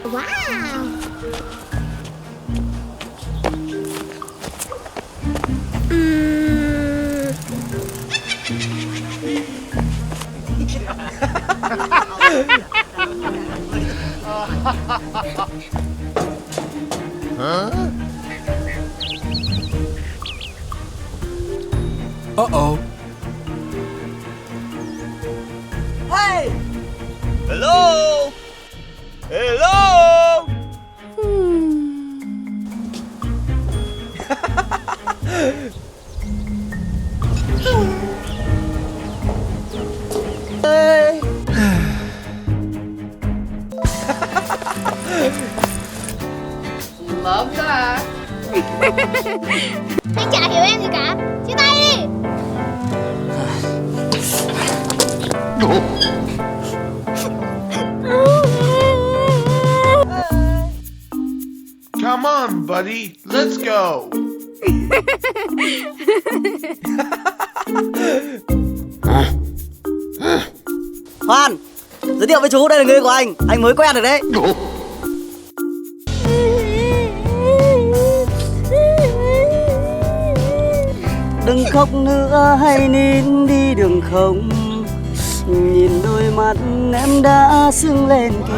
Wow. Huh? Uh-oh. Hey! Hello! Hello! Hey! Love that. Anh chả hiểu em gì cả. Chia tay đi. Come on, buddy. Let's go. Hoan, giới thiệu với chú, đây là người của anh mới quen được đấy. Đừng khóc nữa, hãy nín đi đừng không. Nhìn đôi mắt em đã sưng lên kìa.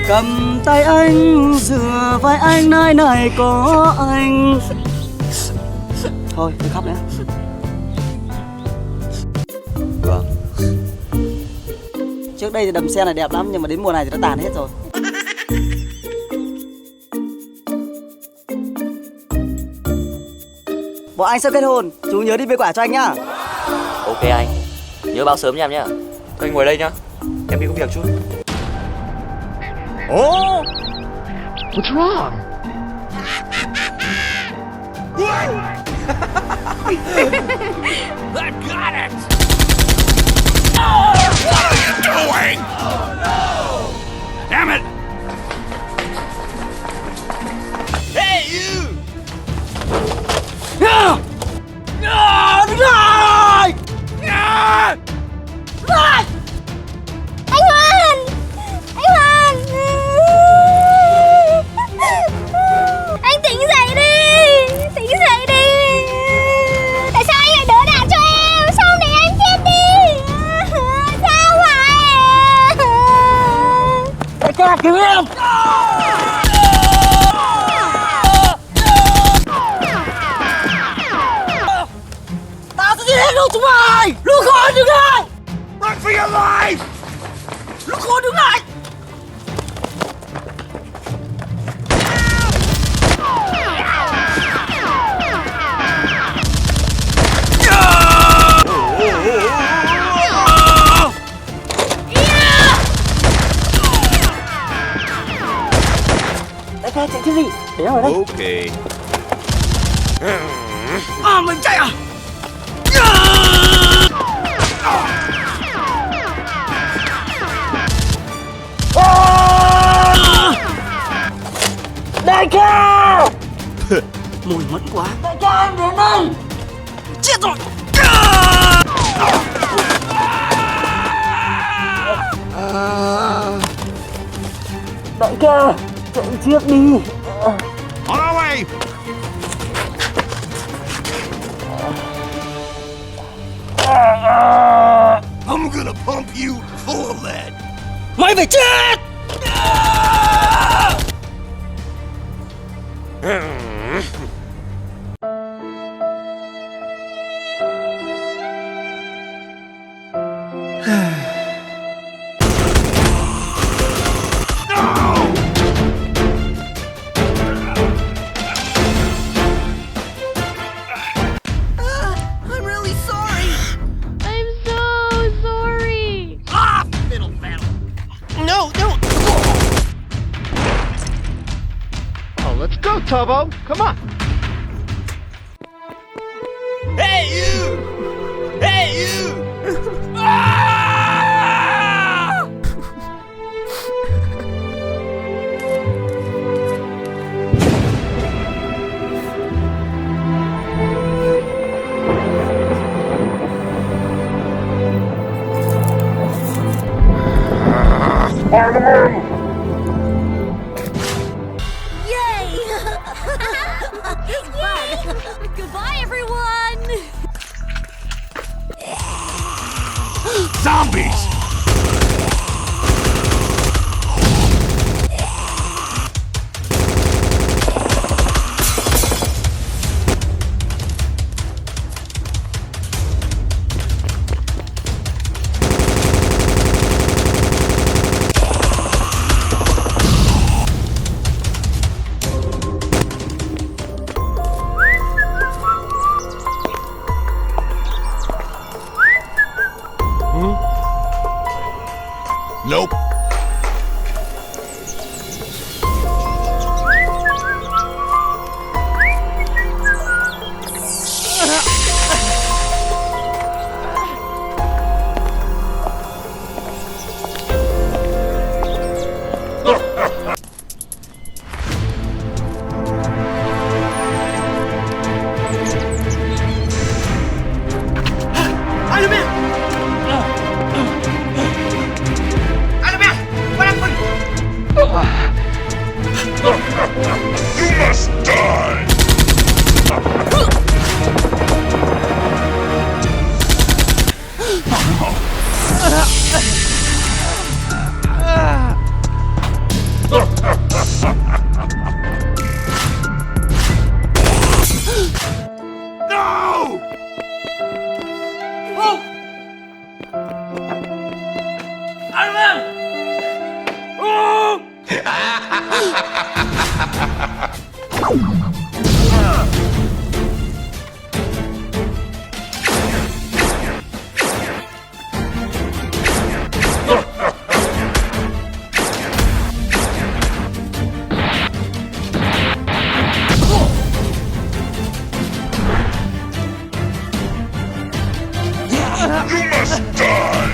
Cầm tay anh, dựa vai anh, nơi này có anh. Thôi, đừng khóc nữa. Vâng. Trước đây thì đầm sen này đẹp lắm, nhưng mà đến mùa này thì nó tàn hết rồi. Bọn anh sắp kết hôn, chú nhớ đi bê quả cho anh nhá. Ok anh, nhớ báo sớm nha em nhá. Thôi anh ngồi đây nhá, em đi có việc chút. Oh! What's wrong? I got it! Oh, what are you doing? Oh, no! Damn it! Hey you! No! No! No! No! Hoan! Anh Hoan! Anh Hoan! Anh tỉnh dậy đi! Tỉnh dậy đi! Tại sao anh lại đỡ đạn cho em? Sao không để anh chết đi? Sao vậy? Đại ca cứu em! Tao sẽ giết hết luôn chúng mày! Lũ khốn đứng lại! Run for your life! Lũ khốn đứng lại! Đại ca chạy chứ gì? Để nó ở đây. Okay. À, mình chạy à? Đại ca! Mùi mẫn quá. Đại ca em đến đây! Chết rồi! Đại ca, chạy trước đi. On our way! I'm gonna pump you full of lead. Mày phải chết! I'm really sorry. I'm so sorry. Ah, fiddle faddle. No, no. Oh, let's go, Tubbo. Come on. Hey you! Hey you! Yay! Goodbye, everyone! Zombies! Nope. You must die! No! You must die!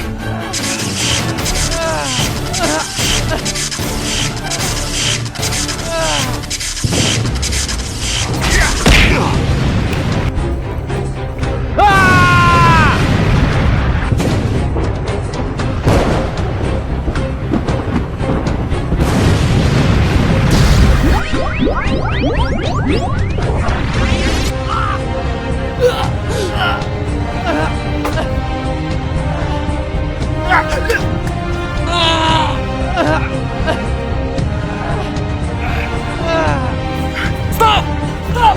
Stop! Stop!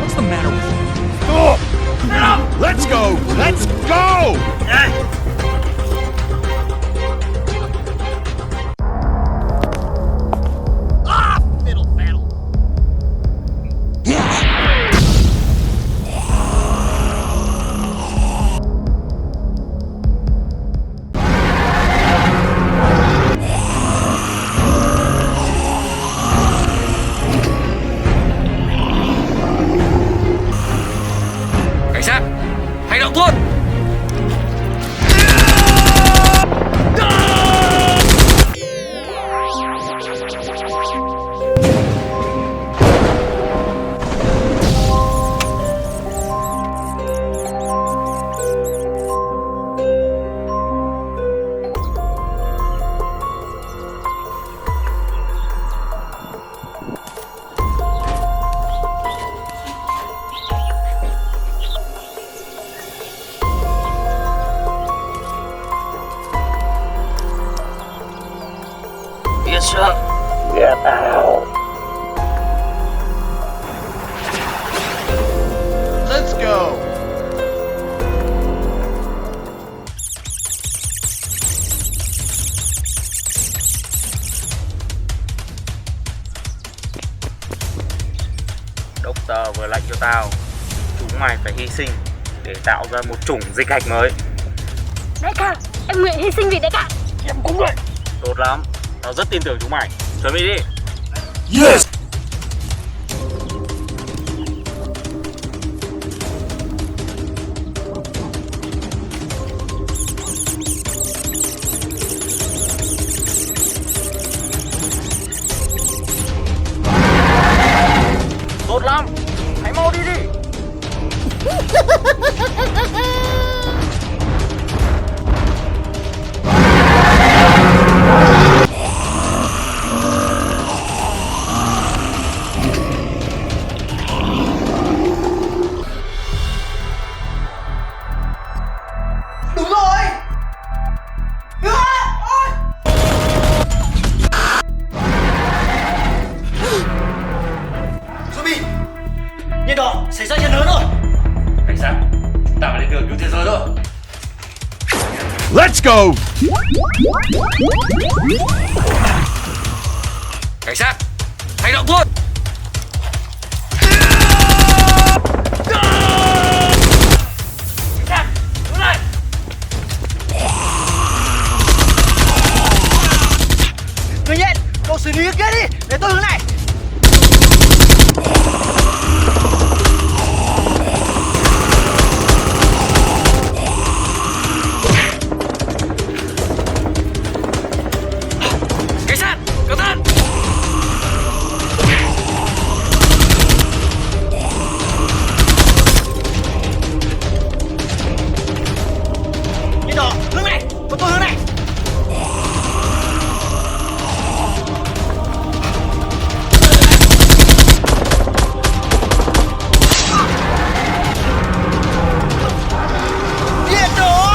What's the matter with you? Stop! Let's go! Let's go! Fiddle faddle. Cảnh sát, hành động luôn. Yes, sir. Get out! Let's go. Doctor vừa lệnh cho tao, chúng mày phải hy sinh để tạo ra một chủng dịch hạch mới. Đại ca, em nguyện hy sinh vì đại ca. Em cũng vậy. Tốt lắm, tao rất tin tưởng chúng mày. Chuẩn bị đi. Yes! Tốt lắm, hãy mau đi đi. Let's go! Cảnh sát, hành động thôi! Cảnh sát, đứng lại! Người nhện, cậu xử lý cái kia đi, để tôi hướng này. Cảnh sát, cẩn thận! Nhìn đỏ, hướng này, còn tôi hướng này. Điện đỏ!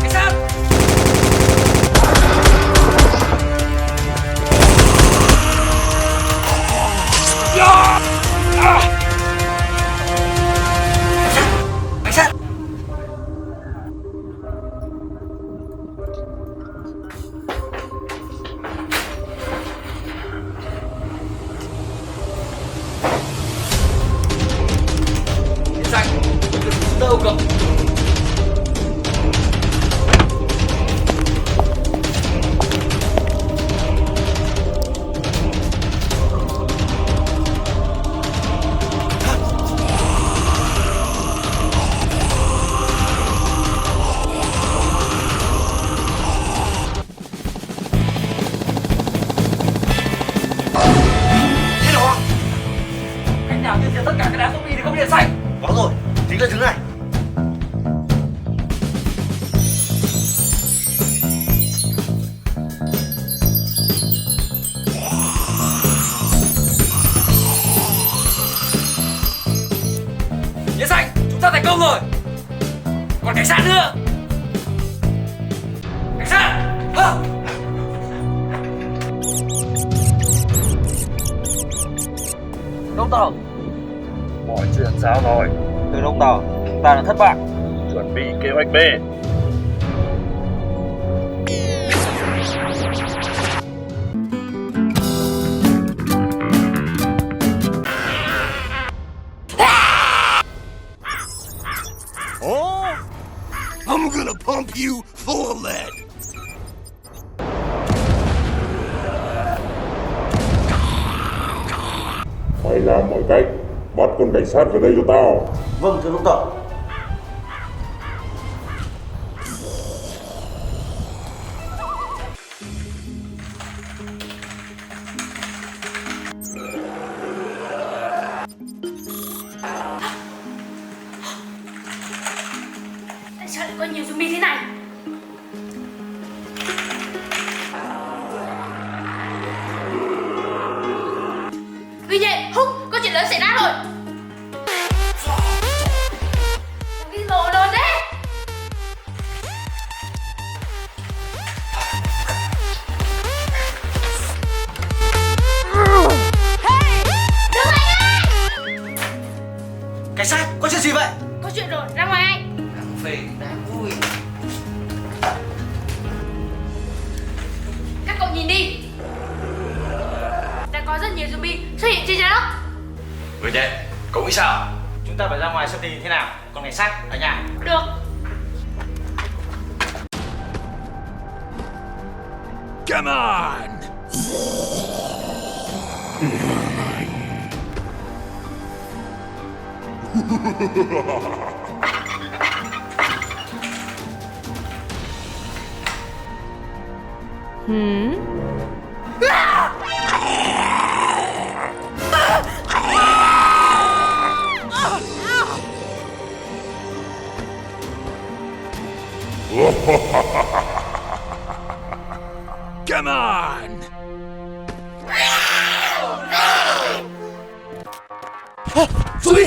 Cảnh sát! Cảnh sát! Cảnh sát! Đâu cậu? Thế đó! Cách nào tiêu diệt tất cả cái đám zombie thì không điện xanh! Có rồi, chính là thứ này. Điện xanh! Chúng ta thành công rồi! Còn cảnh sát nữa! Cảnh sát! Hả? Đông tàu, Mọi chuyện sao rồi? từ đông tàu, ta đã thất bại. Chuẩn bị kế hoạch B. Oh! I'm gonna pump you full of lead! Phải làm mọi cách bắt con cảnh sát về đây cho tao. Vâng, thưa đông tàu. Tại sao lại có nhiều zombie thế này? Vì vậy, Húc, có chuyện lớn xảy ra rồi. Cái lộ lớn đấy. Hey, đừng lại ngay. Cảnh sát, có chuyện gì vậy? Có chuyện rồi, ra ngoài ngay. Phê đang vui. Các cậu nhìn đi. Đã có rất nhiều zombie xuất hiện trên trái đất. Người nhện, cậu nghĩ sao? Chúng ta phải ra ngoài xem tình hình thế nào. Còn cảnh sát ở nhà. Được. Come on! Come on! Xuống đi.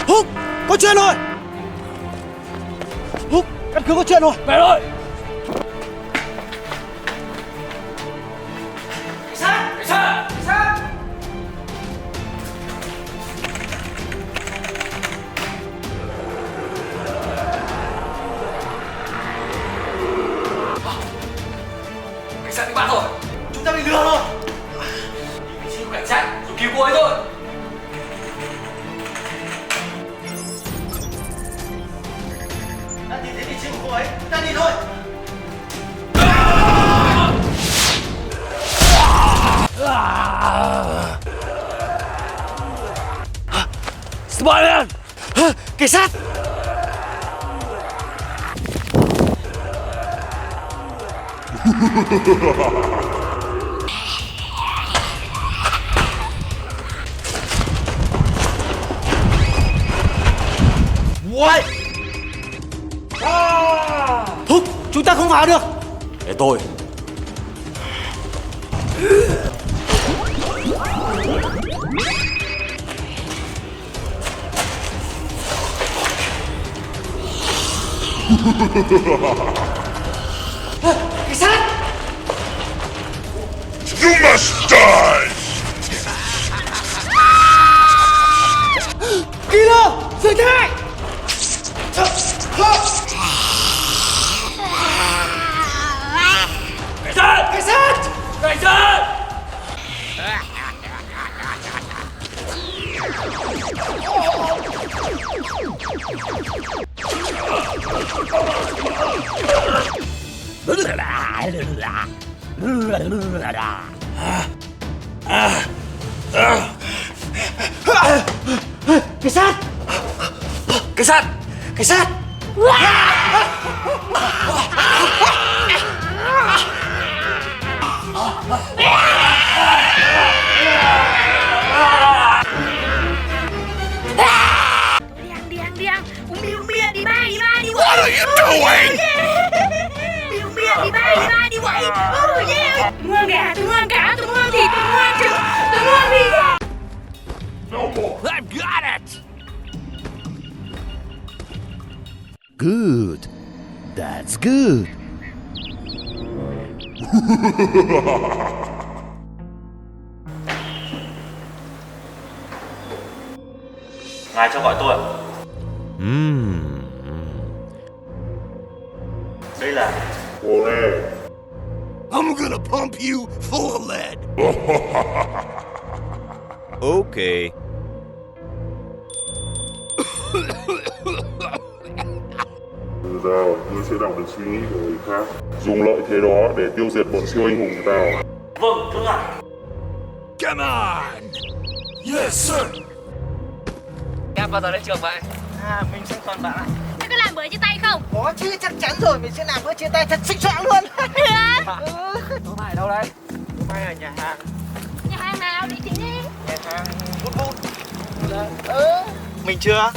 Húc, có chuyện rồi. Húc, căn cứ có chuyện rồi. Về rồi. Cảnh sát bị bắt rồi. Chúng ta bị lừa rồi. Đi vị trí của cảnh sát rồi cứu cô ấy thôi. Ta nhìn thấy vị trí của cô ấy, ta đi thôi. Spiderman. Cảnh sát. What? Húc, chúng ta không vào được. Để tôi. Cảnh sát. You must die! Killer, dừng tay. Cảnh sát! Cảnh sát. Cảnh sát! Cảnh sát. Cảnh sát! Cảnh sát. Đi ăn. Uống bia, đi ba. What are you doing? Uống bia, đi ba, đi quậy. Tôi ngon gà, tôi ngon cá, tôi ngon thịt, tôi ngon trứng, tôi ngon pizza. No more. I've got it! Good. That's good. Ngài cho gọi tôi ạ. Đây là I'm gonna pump you full of lead. Okay. Giờ ngươi sẽ đọc được suy nghĩ của người khác, dùng lợi thế đó để tiêu diệt bọn siêu anh hùng của tao. vâng, thưa ngài. Come on! Yes, sir! Em bao giờ đến trường vậy? Mình sẽ còn bạn ạ. Thế có làm bữa chia tay không? Có chứ, chắc chắn rồi, mình sẽ làm bữa chia tay thật xinh xóa luôn. Có phải đâu đấy? May ở nhà hàng. Nhà hàng nào đi chính đi. Nhà hàng Vút Vút. Mình chưa.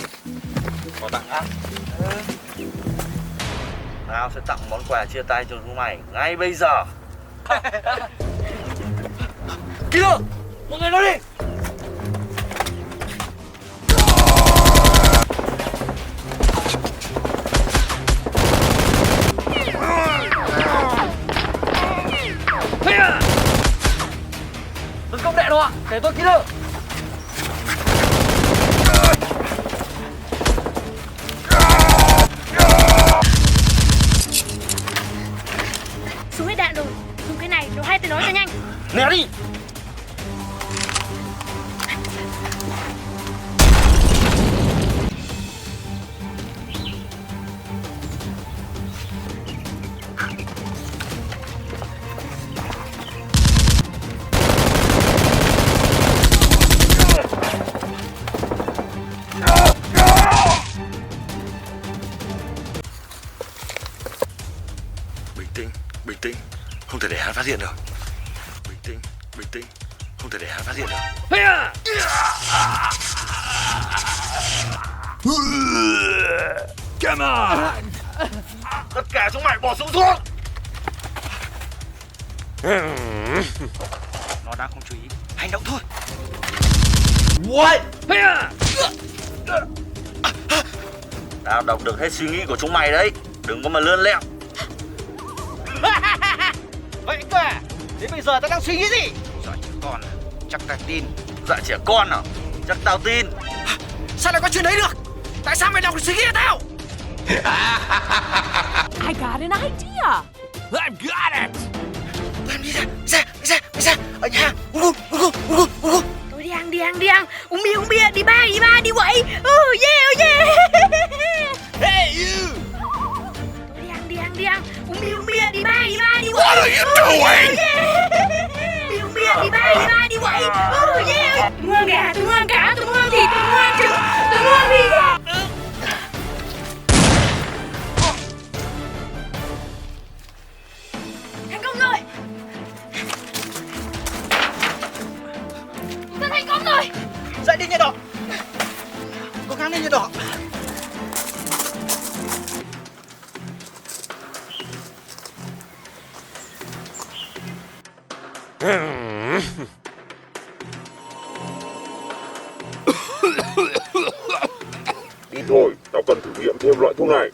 Có tặng ăn. Tao sẽ tặng món quà chia tay cho chúng mày ngay bây giờ. Killer! Mọi người nói đi! Tấn công đạn họ! Để tôi Killer! Xuống hết đạn rồi. Dùng cái này, nó hay tôi nói cho nhanh. Né đi. Bình tĩnh, không thể để hắn phát hiện được. Bình tĩnh, không thể để hắn phát hiện được. Come on! Tất cả chúng mày bỏ xuống xuống. Nó đang không chú ý, hành động thôi. What? Tao đọc được hết suy nghĩ của chúng mày đấy. Đừng có mà lươn lẹo. Vậy cơ à? Đến bây giờ tao đang suy nghĩ gì? Dọa trẻ con à? Chắc tao tin. Dọa trẻ con à? Chắc tao tin. Sao lại có chuyện đấy được? Tại sao mày đọc được suy nghĩ của tao? I got an idea. I've got it! Làm đi ra. Ở nhà. Tôi đi ăn. Uống bia, đi ba, đi quậy. Oh yeah. Hey, you! Tôi đi ăn. Uống bia, đi ba, đi quậy. What are you doing? Uống bia, đi ba, đi quậy. Oh yeah. Tôi ngon gà, tôi ngon cá, tôi ngon thịt, tôi ngon trứng, tôi ngon pizza. Thành công rồi. Ta thành công rồi. Dậy đi nha đỏ. Cố gắng lên nha đỏ. Đi thôi, tao cần thử nghiệm thêm loại thuốc này.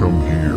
Come here.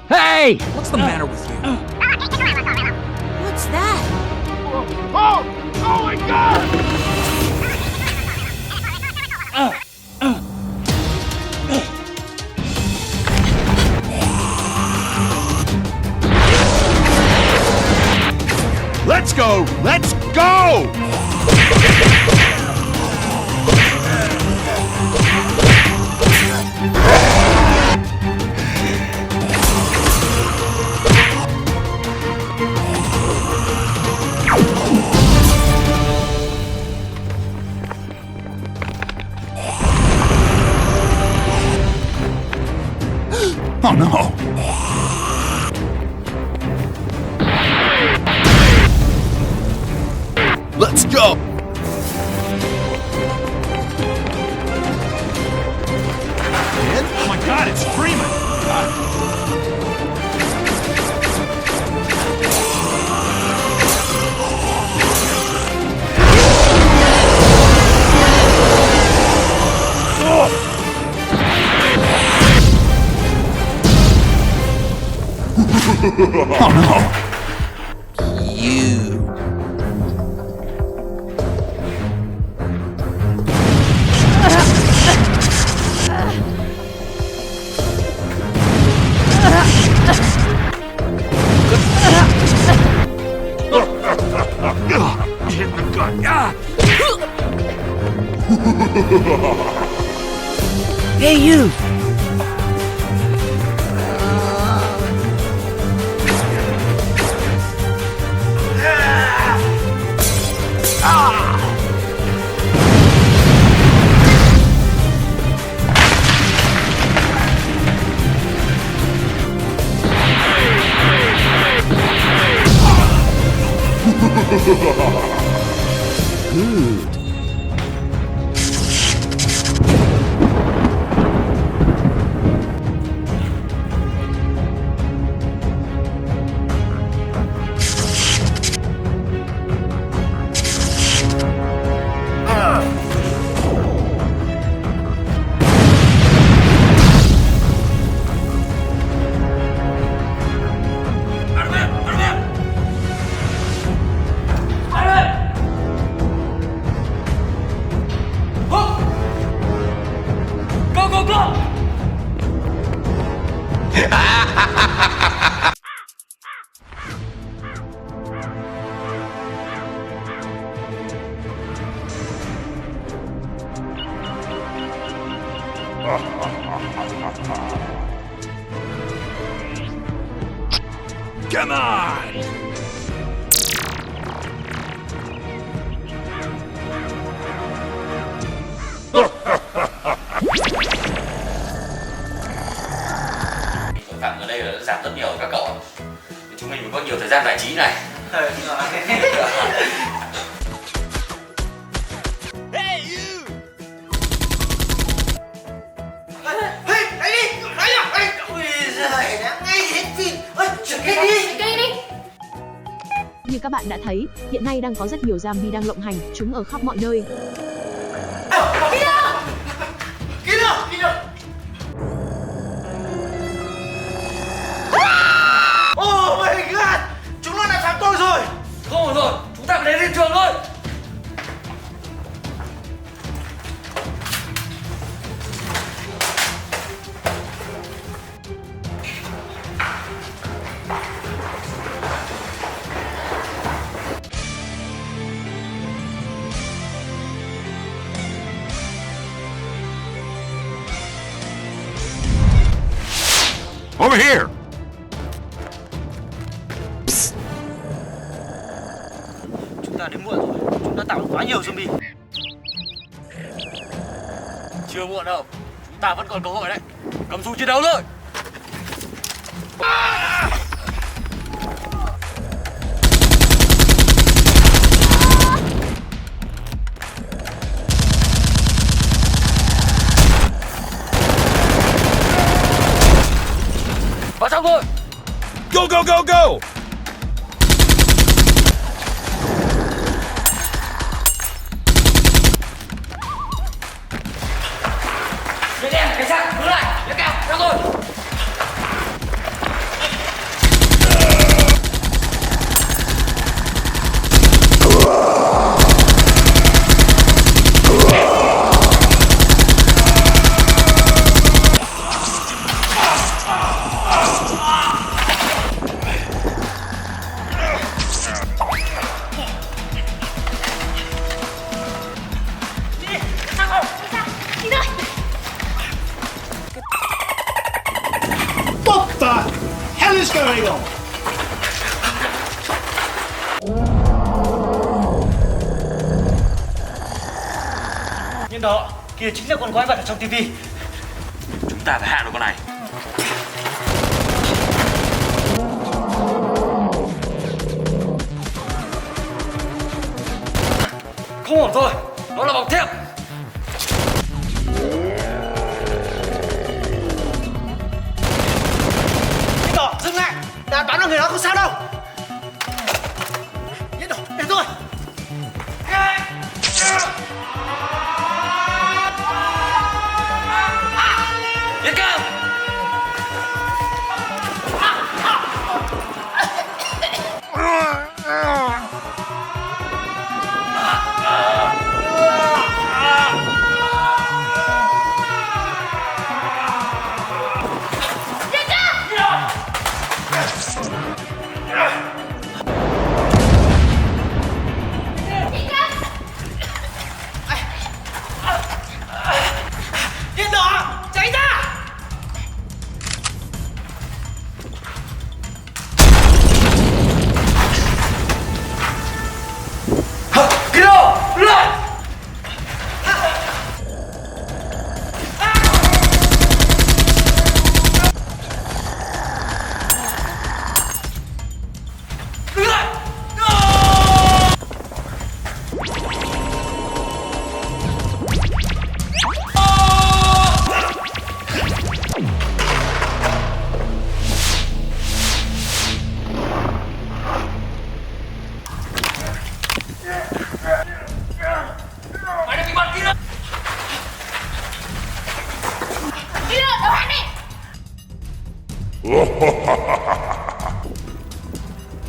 Hey! What's the matter with you? What's that? Oh my God! Let's go! Let's go! Oh no! Let's go! Oh my God, it's freezing! Oh no! You. Hey you! Good. Come on! Tội phạm ở đây là giảm rất nhiều các cậu. Chúng mình có nhiều thời gian giải trí này. Hey, you! Như các bạn đã thấy, hiện nay đang có rất nhiều zombie đang lộng hành, chúng ở khắp mọi nơi. Oh my god! Chúng nó lại phạm tôi rồi! Không rồi, chúng ta phải đến hiện trường thôi. Over here! Chúng ta đến muộn rồi, chúng ta tạo quá nhiều zombie. Chưa muộn đâu, chúng ta vẫn còn cơ hội đấy. Cầm súng chiến đấu thôi. Vào trong thôi. Go, go, go, go! Bên em, cảnh sát, hướng lại, lên cao, theo tôi. What the hell is going on? Nhìn đó, kia chính là con quái vật ở trong tivi. Chúng ta phải hạ được con này. Không ổn rồi, nó là bọc thép. Nhìn đó, dừng lại. Đạn bắn vào người đó không sao đâu. Nhìn đó, để tôi. Lên cao.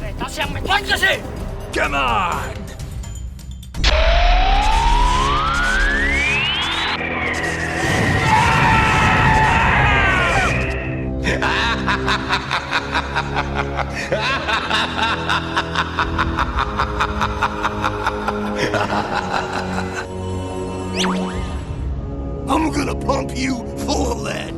Để tao xem mày toán cái gì. Come on! I'm gonna pump you full of lead.